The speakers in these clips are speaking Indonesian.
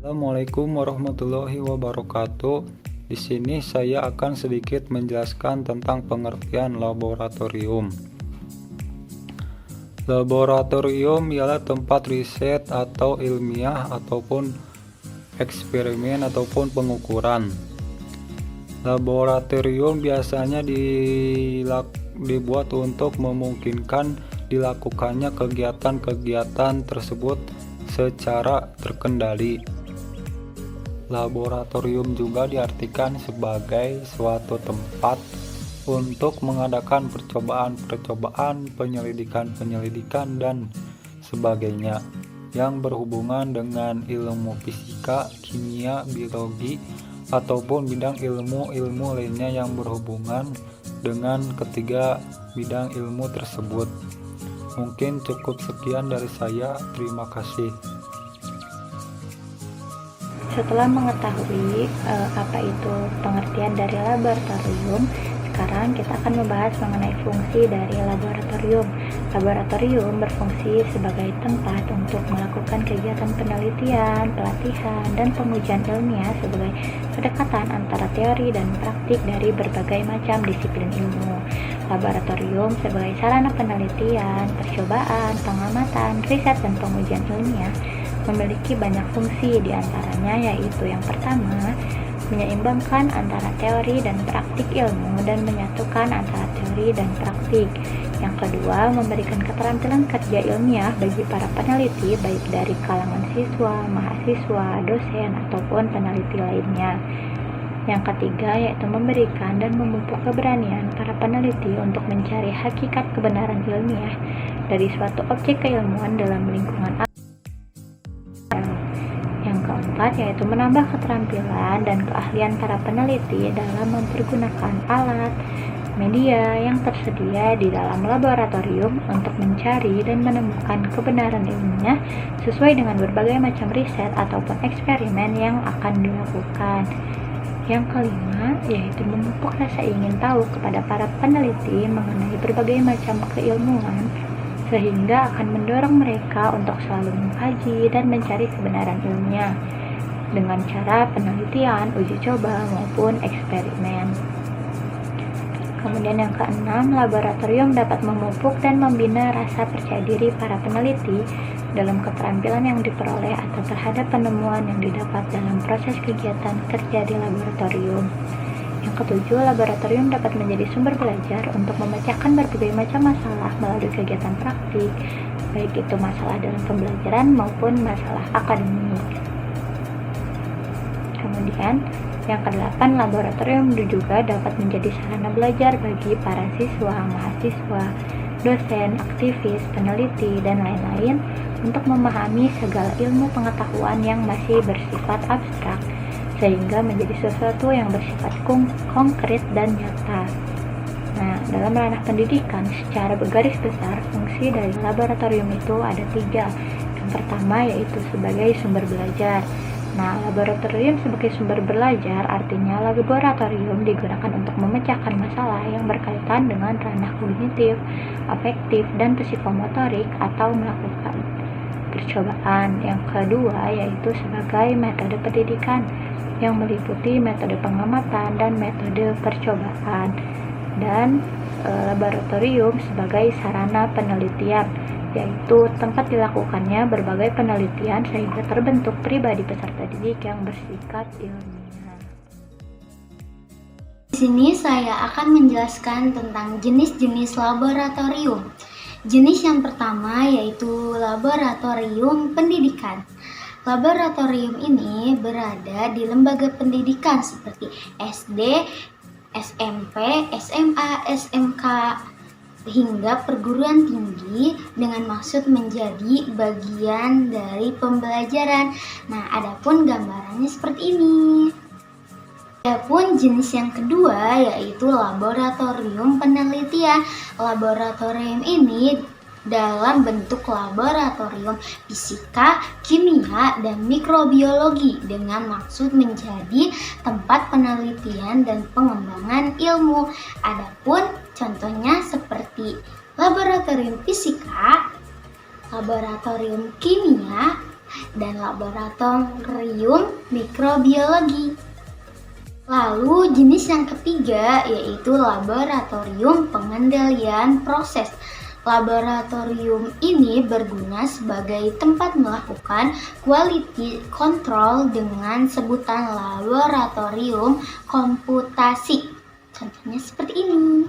Assalamualaikum warahmatullahi wabarakatuh. Di sini saya akan sedikit menjelaskan tentang pengertian laboratorium. Laboratorium ialah tempat riset atau ilmiah ataupun eksperimen ataupun pengukuran. Laboratorium biasanya dibuat untuk memungkinkan dilakukannya kegiatan-kegiatan tersebut secara terkendali. Laboratorium juga diartikan sebagai suatu tempat untuk mengadakan percobaan-percobaan, penyelidikan-penyelidikan, dan sebagainya yang berhubungan dengan ilmu fisika, kimia, biologi, ataupun bidang ilmu lainnya yang berhubungan dengan ketiga bidang ilmu tersebut. Mungkin cukup sekian dari saya. Terima kasih. Setelah mengetahui apa itu pengertian dari laboratorium, sekarang kita akan membahas mengenai fungsi dari laboratorium. Laboratorium berfungsi sebagai tempat untuk melakukan kegiatan penelitian, pelatihan, dan pengujian ilmiah sebagai pendekatan antara teori dan praktik dari berbagai macam disiplin ilmu. Laboratorium sebagai sarana penelitian, percobaan, pengamatan, riset, dan pengujian ilmiah memiliki banyak fungsi, diantaranya yaitu yang pertama, menyeimbangkan antara teori dan praktik ilmu dan menyatukan antara teori dan praktik. Yang kedua, memberikan keterampilan kerja ilmiah bagi para peneliti baik dari kalangan siswa, mahasiswa, dosen, ataupun peneliti lainnya. Yang ketiga, yaitu memberikan dan memupuk keberanian para peneliti untuk mencari hakikat kebenaran ilmiah dari suatu objek keilmuan dalam lingkungan. Yang keempat, yaitu menambah keterampilan dan keahlian para peneliti dalam mempergunakan alat, media yang tersedia di dalam laboratorium untuk mencari dan menemukan kebenaran ilmiah sesuai dengan berbagai macam riset ataupun eksperimen yang akan dilakukan. Yang kelima, yaitu memupuk rasa ingin tahu kepada para peneliti mengenai berbagai macam keilmuan, sehingga akan mendorong mereka untuk selalu mengkaji dan mencari kebenaran ilmiah dengan cara penelitian, uji coba, maupun eksperimen. Kemudian yang keenam, laboratorium dapat memupuk dan membina rasa percaya diri para peneliti dalam keterampilan yang diperoleh atau terhadap penemuan yang didapat dalam proses kegiatan kerja di laboratorium. Yang ketujuh, laboratorium dapat menjadi sumber belajar untuk memecahkan berbagai macam masalah melalui kegiatan praktik, baik itu masalah dalam pembelajaran maupun masalah akademik. Kemudian, yang kedelapan, laboratorium juga dapat menjadi sarana belajar bagi para siswa, mahasiswa, dosen, aktivis, peneliti, dan lain-lain untuk memahami segala ilmu pengetahuan yang masih bersifat abstrak, sehingga menjadi sesuatu yang bersifat konkret dan nyata. Nah, dalam ranah pendidikan, secara bergaris besar, fungsi dari laboratorium itu ada tiga. Yang pertama yaitu sebagai sumber belajar. Nah, laboratorium sebagai sumber belajar artinya laboratorium digunakan untuk memecahkan masalah yang berkaitan dengan ranah kognitif, afektif, dan psikomotorik atau melakukan percobaan. Yang kedua yaitu sebagai metode pendidikan yang meliputi metode pengamatan dan metode percobaan, dan laboratorium sebagai sarana penelitian, yaitu tempat dilakukannya berbagai penelitian sehingga terbentuk pribadi peserta didik yang bersifat ilmiah. Di sini saya akan menjelaskan tentang jenis-jenis laboratorium. Jenis yang pertama yaitu laboratorium pendidikan. Laboratorium ini berada di lembaga pendidikan seperti SD, SMP, SMA, SMK, hingga perguruan tinggi dengan maksud menjadi bagian dari pembelajaran. Nah, adapun gambarannya seperti ini. Adapun jenis yang kedua yaitu laboratorium penelitian. Laboratorium ini dalam bentuk laboratorium fisika, kimia, dan mikrobiologi dengan maksud menjadi tempat penelitian dan pengembangan ilmu. Adapun contohnya seperti laboratorium fisika, laboratorium kimia, dan laboratorium mikrobiologi. Lalu jenis yang ketiga yaitu laboratorium pengendalian proses. Laboratorium ini berguna sebagai tempat melakukan quality control dengan sebutan laboratorium komputasi. Contohnya seperti ini.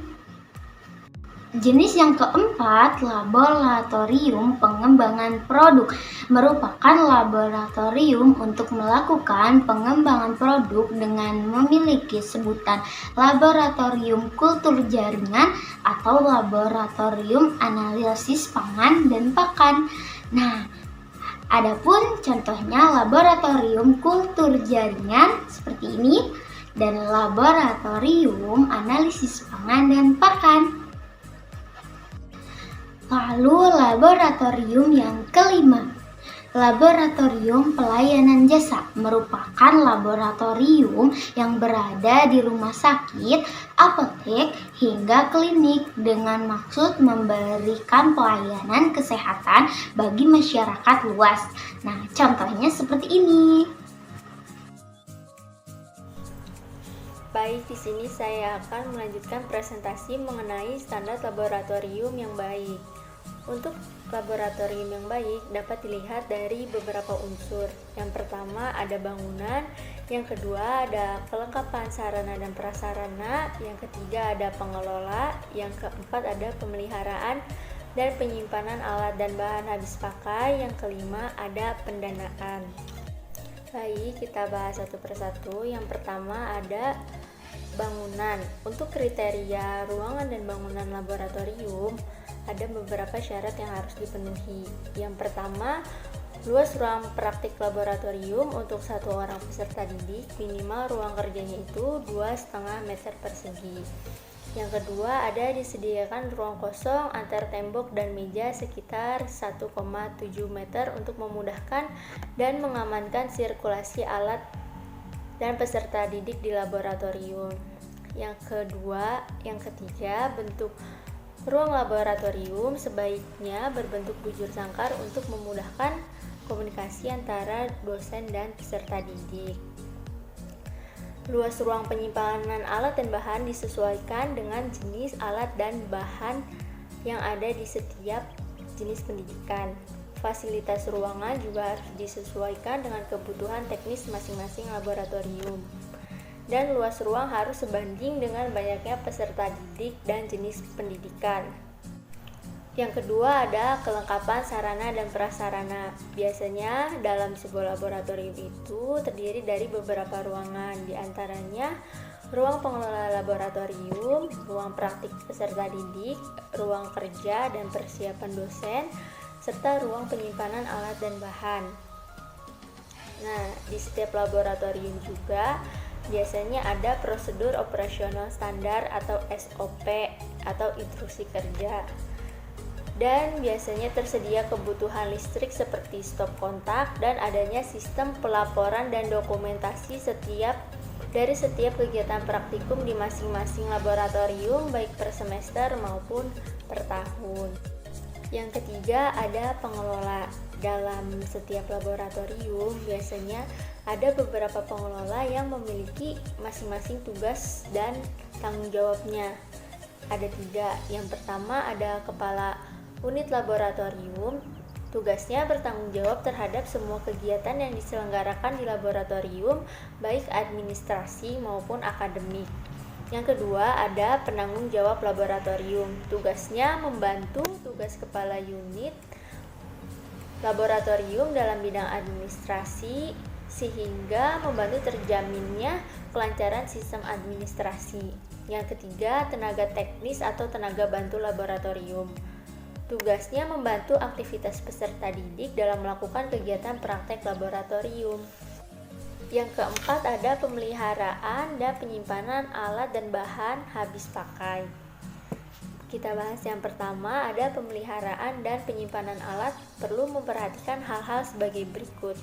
Jenis yang keempat, laboratorium pengembangan produk, merupakan laboratorium untuk melakukan pengembangan produk dengan memiliki sebutan laboratorium kultur jaringan atau laboratorium analisis pangan dan pakan. Nah, adapun contohnya laboratorium kultur jaringan seperti ini dan laboratorium analisis pangan dan pakan. Lalu laboratorium yang kelima, laboratorium pelayanan jasa, merupakan laboratorium yang berada di rumah sakit, apotek, hingga klinik dengan maksud memberikan pelayanan kesehatan bagi masyarakat luas. Nah, contohnya seperti ini. Baik, di sini saya akan melanjutkan presentasi mengenai standar laboratorium yang baik. Untuk laboratorium yang baik dapat dilihat dari beberapa unsur. Yang pertama ada bangunan, yang kedua ada kelengkapan sarana dan prasarana, yang ketiga ada pengelola, yang keempat ada pemeliharaan dan penyimpanan alat dan bahan habis pakai, yang kelima ada pendanaan. Baik, kita bahas satu persatu. Yang pertama ada bangunan. Untuk kriteria ruangan dan bangunan laboratorium ada beberapa syarat yang harus dipenuhi. Yang pertama, luas ruang praktik laboratorium untuk satu orang peserta didik, minimal ruang kerjanya itu 2,5 meter persegi. Yang kedua, ada disediakan ruang kosong antar tembok dan meja sekitar 1,7 meter untuk memudahkan dan mengamankan sirkulasi alat dan peserta didik di laboratorium. Yang ketiga, bentuk ruang laboratorium sebaiknya berbentuk bujur sangkar untuk memudahkan komunikasi antara dosen dan peserta didik. Luas ruang penyimpanan alat dan bahan disesuaikan dengan jenis alat dan bahan yang ada di setiap jenis pendidikan. Fasilitas ruangan juga harus disesuaikan dengan kebutuhan teknis masing-masing laboratorium. Dan luas ruang harus sebanding dengan banyaknya peserta didik dan jenis pendidikan. Yang kedua ada kelengkapan sarana dan prasarana. Biasanya dalam sebuah laboratorium itu terdiri dari beberapa ruangan, di antaranya ruang pengelola laboratorium, ruang praktik peserta didik, ruang kerja dan persiapan dosen, serta ruang penyimpanan alat dan bahan. Nah, di setiap laboratorium juga biasanya ada prosedur operasional standar atau SOP atau instruksi kerja. Dan biasanya tersedia kebutuhan listrik seperti stop kontak dan adanya sistem pelaporan dan dokumentasi dari setiap kegiatan praktikum di masing-masing laboratorium baik per semester maupun per tahun. Yang ketiga ada pengelola. Dalam setiap laboratorium biasanya ada beberapa pengelola yang memiliki masing-masing tugas dan tanggung jawabnya. Ada 3. Yang pertama ada kepala unit laboratorium. Tugasnya bertanggung jawab terhadap semua kegiatan yang diselenggarakan di laboratorium, baik administrasi maupun akademik. Yang kedua ada penanggung jawab laboratorium. Tugasnya membantu tugas kepala unit laboratorium dalam bidang administrasi sehingga membantu terjaminnya kelancaran sistem administrasi. Yang ketiga, tenaga teknis atau tenaga bantu laboratorium. Tugasnya membantu aktivitas peserta didik dalam melakukan kegiatan praktek laboratorium. Yang keempat ada pemeliharaan dan penyimpanan alat dan bahan habis pakai. Kita bahas yang pertama, ada pemeliharaan dan penyimpanan alat. Perlu memperhatikan hal-hal sebagai berikut.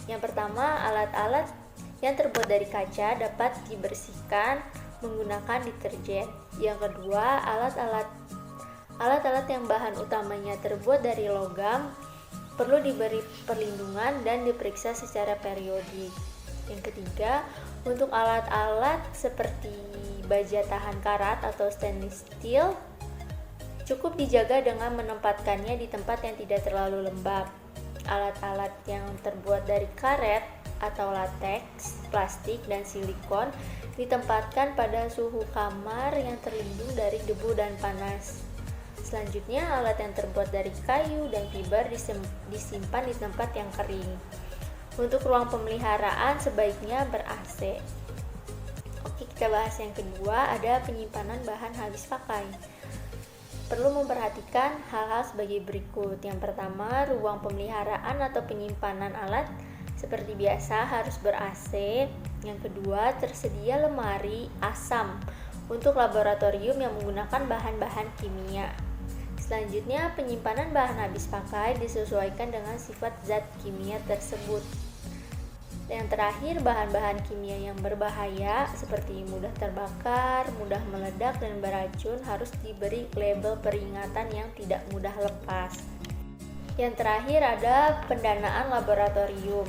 Yang pertama, alat-alat yang terbuat dari kaca dapat dibersihkan menggunakan deterjen. Yang kedua, alat-alat yang bahan utamanya terbuat dari logam perlu diberi perlindungan dan diperiksa secara periodik. Yang ketiga, untuk alat-alat seperti baja tahan karat atau stainless steel, cukup dijaga dengan menempatkannya di tempat yang tidak terlalu lembab. Alat-alat yang terbuat dari karet atau lateks, plastik, dan silikon ditempatkan pada suhu kamar yang terlindung dari debu dan panas. Selanjutnya, alat yang terbuat dari kayu dan fiber disimpan di tempat yang kering. Untuk ruang pemeliharaan sebaiknya ber-AC. Oke, kita bahas yang kedua, ada penyimpanan bahan habis pakai. Perlu memperhatikan hal-hal sebagai berikut. Yang pertama, ruang pemeliharaan atau penyimpanan alat seperti biasa harus ber-AC. Yang kedua, tersedia lemari asam untuk laboratorium yang menggunakan bahan-bahan kimia. Selanjutnya, penyimpanan bahan habis pakai disesuaikan dengan sifat zat kimia tersebut. Yang terakhir, bahan-bahan kimia yang berbahaya seperti mudah terbakar, mudah meledak, dan beracun harus diberi label peringatan yang tidak mudah lepas. Yang terakhir ada pendanaan laboratorium.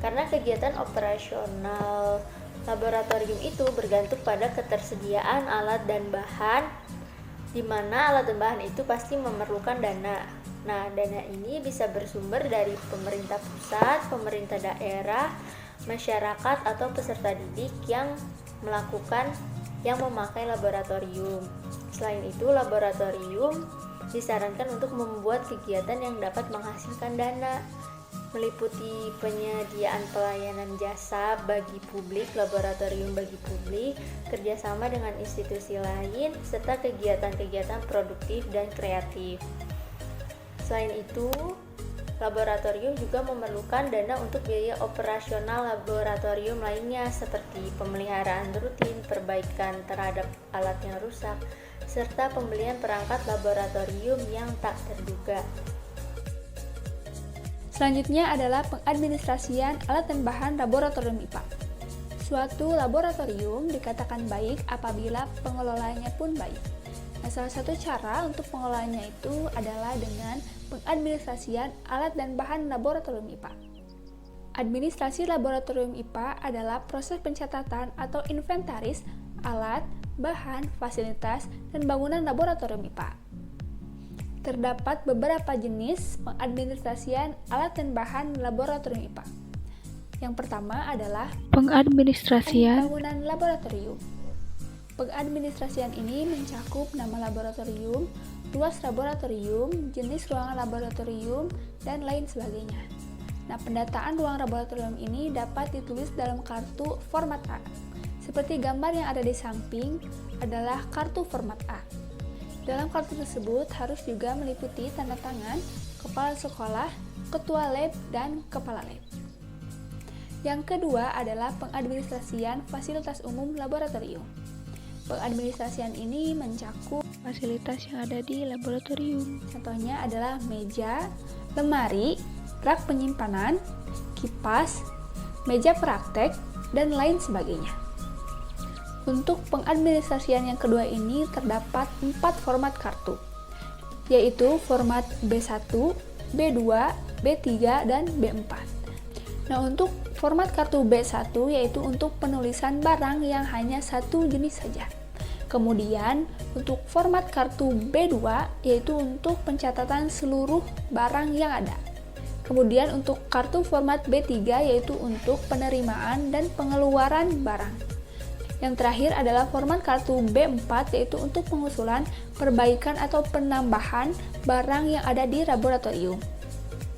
Karena kegiatan operasional laboratorium itu bergantung pada ketersediaan alat dan bahan, di mana alat dan bahan itu pasti memerlukan dana. Nah, dana ini bisa bersumber dari pemerintah pusat, pemerintah daerah, masyarakat, atau peserta didik yang memakai laboratorium. Selain itu, laboratorium disarankan untuk membuat kegiatan yang dapat menghasilkan dana, meliputi penyediaan pelayanan jasa bagi publik, laboratorium bagi publik, kerjasama dengan institusi lain, serta kegiatan-kegiatan produktif dan kreatif. Selain itu, laboratorium juga memerlukan dana untuk biaya operasional laboratorium lainnya seperti pemeliharaan rutin, perbaikan terhadap alat yang rusak, serta pembelian perangkat laboratorium yang tak terduga. Selanjutnya adalah pengadministrasian alat dan bahan laboratorium IPA. Suatu laboratorium dikatakan baik apabila pengelolanya pun baik. Nah, salah satu cara untuk pengelolaannya itu adalah dengan pengadministrasian alat dan bahan laboratorium IPA. Administrasi laboratorium IPA adalah proses pencatatan atau inventaris alat, bahan, fasilitas, dan bangunan laboratorium IPA. Terdapat beberapa jenis pengadministrasian alat dan bahan laboratorium IPA. Yang pertama adalah pengadministrasian bangunan laboratorium. Pengadministrasian ini mencakup nama laboratorium, luas laboratorium, jenis ruangan laboratorium, dan lain sebagainya. Nah, pendataan ruang laboratorium ini dapat ditulis dalam kartu format A. Seperti gambar yang ada di samping adalah kartu format A. Dalam kartu tersebut harus juga meliputi tanda tangan kepala sekolah, ketua lab, dan kepala lab. Yang kedua adalah pengadministrasian fasilitas umum laboratorium. Pengadministrasian ini mencakup fasilitas yang ada di laboratorium. Contohnya adalah meja, lemari, rak penyimpanan, kipas, meja praktek, dan lain sebagainya. Untuk pengadministrasian yang kedua ini terdapat 4 format kartu, yaitu format B1, B2, B3, dan B4. Nah, untuk format kartu B1 yaitu untuk penulisan barang yang hanya satu jenis saja. Kemudian, untuk format kartu B2 yaitu untuk pencatatan seluruh barang yang ada. Kemudian untuk kartu format B3 yaitu untuk penerimaan dan pengeluaran barang. Yang terakhir adalah format kartu B4 yaitu untuk pengusulan, perbaikan atau penambahan barang yang ada di laboratorium.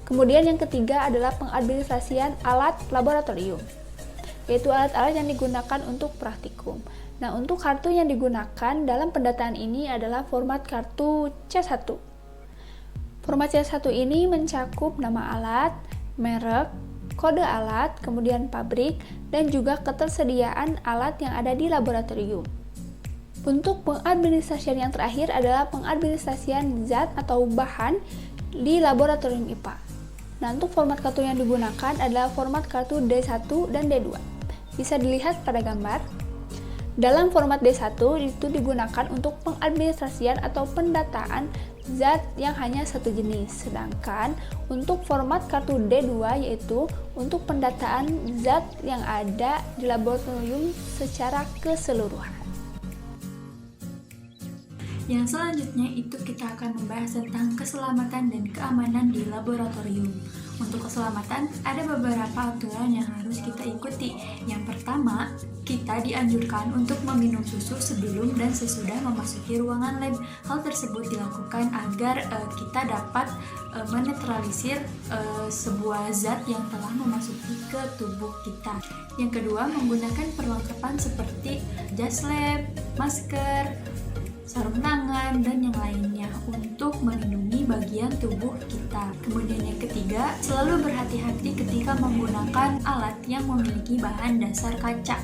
Kemudian yang ketiga adalah pengadministrasian alat laboratorium, yaitu alat-alat yang digunakan untuk praktikum. Nah, untuk kartu yang digunakan dalam pendataan ini adalah format kartu C1. Format C1 ini mencakup nama alat, merek, kode alat, kemudian pabrik, dan juga ketersediaan alat yang ada di laboratorium. Untuk pengadministrasian yang terakhir adalah pengadministrasian zat atau bahan di laboratorium IPA. Nah, untuk format kartu yang digunakan adalah format kartu D1 dan D2. Bisa dilihat pada gambar. Dalam format D1 itu digunakan untuk pengadministrasian atau pendataan zat yang hanya satu jenis. Sedangkan untuk format kartu D2 yaitu untuk pendataan zat yang ada di laboratorium secara keseluruhan. Yang selanjutnya itu kita akan membahas tentang keselamatan dan keamanan di laboratorium. Untuk keselamatan, ada beberapa aturan yang harus kita ikuti. Yang pertama, kita dianjurkan untuk meminum susu sebelum dan sesudah memasuki ruangan lab. Hal tersebut dilakukan agar kita dapat menetralisir sebuah zat yang telah memasuki ke tubuh kita. Yang kedua, menggunakan perlengkapan seperti jas lab, masker, sarung tangan, dan yang lainnya untuk melindungi bagian tubuh kita. Kemudian yang ketiga, selalu berhati-hati ketika menggunakan alat yang memiliki bahan dasar kaca.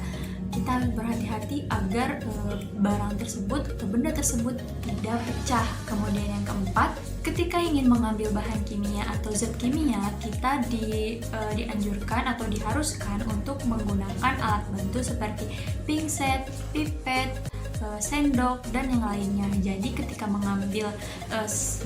Kita harus berhati-hati agar barang tersebut atau benda tersebut tidak pecah. Kemudian yang keempat, ketika ingin mengambil bahan kimia atau zat kimia, kita dianjurkan atau diharuskan untuk menggunakan alat bantu seperti pinset, pipet, sendok, dan yang lainnya. Jadi ketika mengambil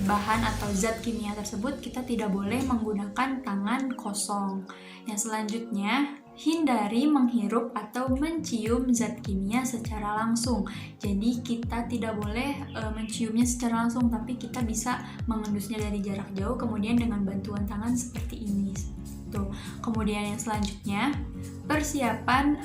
bahan atau zat kimia tersebut, kita tidak boleh menggunakan tangan kosong. Yang selanjutnya, hindari menghirup atau mencium zat kimia secara langsung. Jadi kita tidak boleh menciumnya secara langsung, tapi kita bisa mengendusnya dari jarak jauh, kemudian dengan bantuan tangan seperti ini. Kemudian yang selanjutnya, persiapan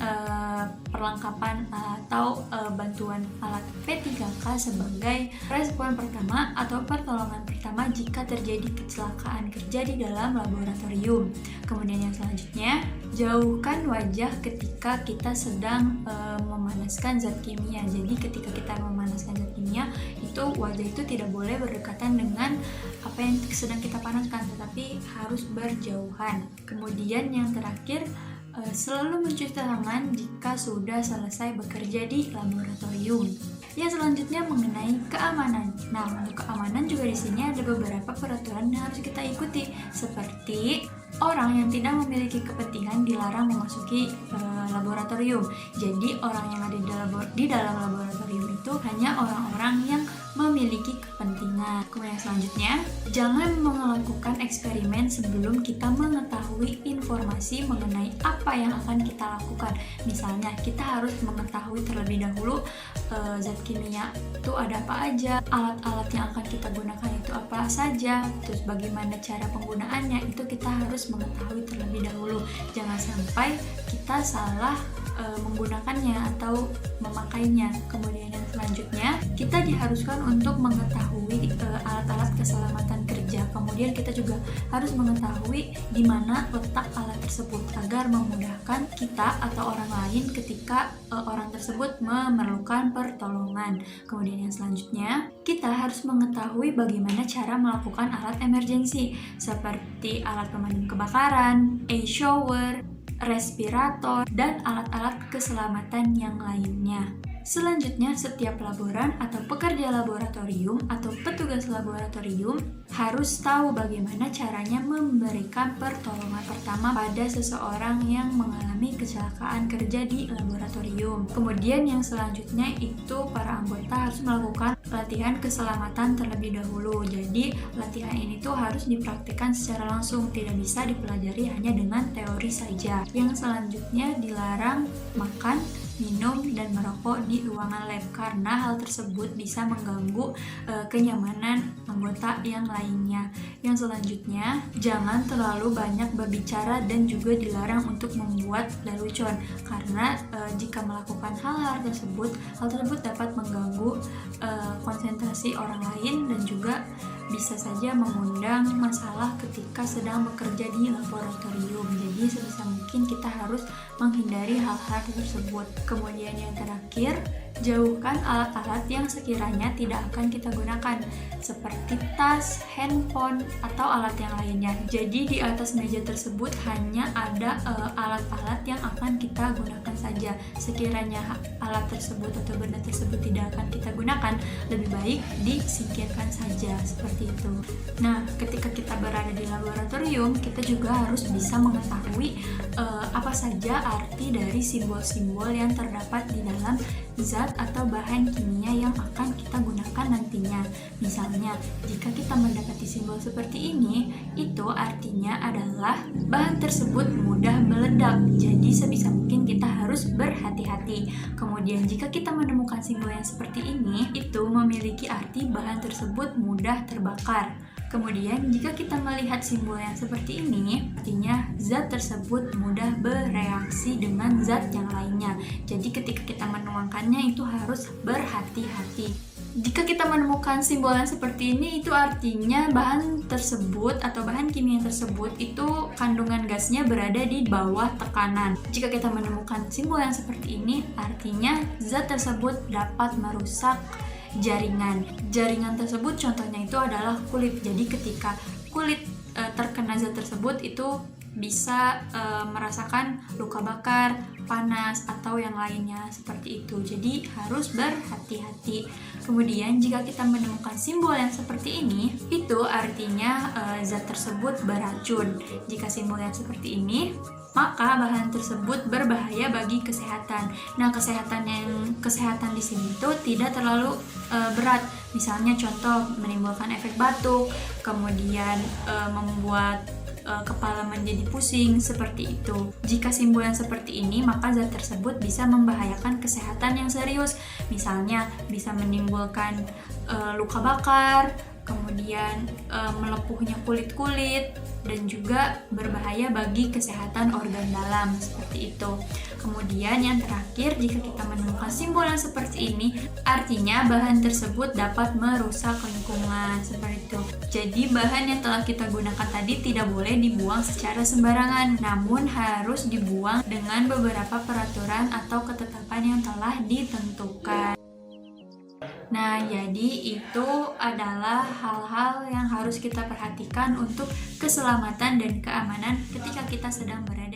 perlengkapan atau bantuan alat P3K sebagai respon pertama atau pertolongan pertama jika terjadi kecelakaan kerja di dalam laboratorium. Kemudian yang selanjutnya, jauhkan wajah ketika kita sedang memanaskan zat kimia. Jadi ketika kita memanaskan zat kimia, itu wajah itu tidak boleh berdekatan dengan apa yang sedang kita panaskan, tetapi harus berjauhan. Kemudian yang terakhir, selalu mencuci tangan jika sudah selesai bekerja di laboratorium. Yang selanjutnya mengenai keamanan. Nah, untuk keamanan juga di sini ada beberapa peraturan yang harus kita ikuti, seperti orang yang tidak memiliki kepentingan dilarang memasuki laboratorium. Jadi orang yang ada di dalam laboratorium itu hanya orang-orang yang memiliki kepentingan. Kemudian selanjutnya, jangan melakukan eksperimen sebelum kita mengetahui informasi mengenai apa yang akan kita lakukan. Misalnya, kita harus mengetahui terlebih dahulu zat kimia itu ada apa aja, alat-alat yang akan kita gunakan itu apa saja, terus bagaimana cara penggunaannya, itu kita harus mengetahui terlebih dahulu. Jangan sampai kita salah menggunakannya atau memakainya. Kemudian yang selanjutnya, kita diharuskan untuk mengetahui alat-alat keselamatan kerja. Kemudian kita juga harus mengetahui di mana letak alat tersebut agar memudahkan kita atau orang lain ketika orang tersebut memerlukan pertolongan. Kemudian yang selanjutnya, kita harus mengetahui bagaimana cara melakukan alat emergensi seperti alat pemadam kebakaran, shower, respirator, dan alat-alat keselamatan yang lainnya. Selanjutnya, setiap laboran atau pekerja laboratorium atau petugas laboratorium harus tahu bagaimana caranya memberikan pertolongan pertama pada seseorang yang mengalami kecelakaan kerja di laboratorium. Kemudian yang selanjutnya itu para anggota harus melakukan latihan keselamatan terlebih dahulu. Jadi latihan ini tuh harus dipraktikkan secara langsung, tidak bisa dipelajari hanya dengan teori saja. Yang selanjutnya, dilarang makan, minum, dan merokok di ruangan lab karena hal tersebut bisa mengganggu kenyamanan anggota yang lainnya. Yang selanjutnya, jangan terlalu banyak berbicara dan juga dilarang untuk membuat lelucon karena jika melakukan hal tersebut dapat mengganggu konsentrasi orang lain dan juga bisa saja mengundang masalah ketika sedang bekerja di laboratorium. Jadi sebisa mungkin kita harus menghindari hal-hal tersebut. Kemudian yang terakhir, jauhkan alat-alat yang sekiranya tidak akan kita gunakan seperti tas, handphone, atau alat yang lainnya. Jadi di atas meja tersebut hanya ada alat-alat yang akan kita gunakan saja. Sekiranya alat tersebut atau benda tersebut tidak akan kita gunakan, lebih baik disingkirkan saja seperti seperti itu. Nah, ketika kita berada di laboratorium, kita juga harus bisa mengetahui apa saja arti dari simbol-simbol yang terdapat di dalam zat atau bahan kimia yang akan kita gunakan nantinya. Misalnya, jika kita mendapati simbol seperti ini, itu artinya adalah bahan tersebut mudah meledak. Jadi sebisa mungkin kita harus berhati-hati. Kemudian jika kita menemukan simbol yang seperti ini, itu memiliki arti bahan tersebut mudah terbakar. Kemudian jika kita melihat simbol yang seperti ini, artinya zat tersebut mudah bereaksi dengan zat yang lainnya. Jadi ketika kita menuangkannya itu harus berhati-hati. Jika kita menemukan simbol yang seperti ini, itu artinya bahan tersebut atau bahan kimia tersebut itu kandungan gasnya berada di bawah tekanan. Jika kita menemukan simbol yang seperti ini, artinya zat tersebut dapat merusak jaringan. Jaringan tersebut contohnya itu adalah kulit. Jadi ketika kulit terkena zat tersebut itu bisa merasakan luka bakar, panas, atau yang lainnya seperti itu. Jadi harus berhati-hati. Kemudian jika kita menemukan simbol yang seperti ini, itu artinya zat tersebut beracun. Jika simbol yang seperti ini, maka bahan tersebut berbahaya bagi kesehatan. Nah, kesehatan di sini itu tidak terlalu berat. Misalnya contoh menimbulkan efek batuk, kemudian membuat kepala menjadi pusing, seperti itu. Jika simbol yang seperti ini, maka zat tersebut bisa membahayakan kesehatan yang serius. Misalnya bisa menimbulkan luka bakar, kemudian melepuhnya kulit-kulit, dan juga berbahaya bagi kesehatan organ dalam, seperti itu. Kemudian yang terakhir, jika kita menemukan simbol yang seperti ini, artinya bahan tersebut dapat merusak lingkungan, seperti itu. Jadi bahan yang telah kita gunakan tadi tidak boleh dibuang secara sembarangan, namun harus dibuang dengan beberapa peraturan atau ketetapan yang telah ditentukan. Nah, jadi itu adalah hal-hal yang harus kita perhatikan untuk keselamatan dan keamanan ketika kita sedang berada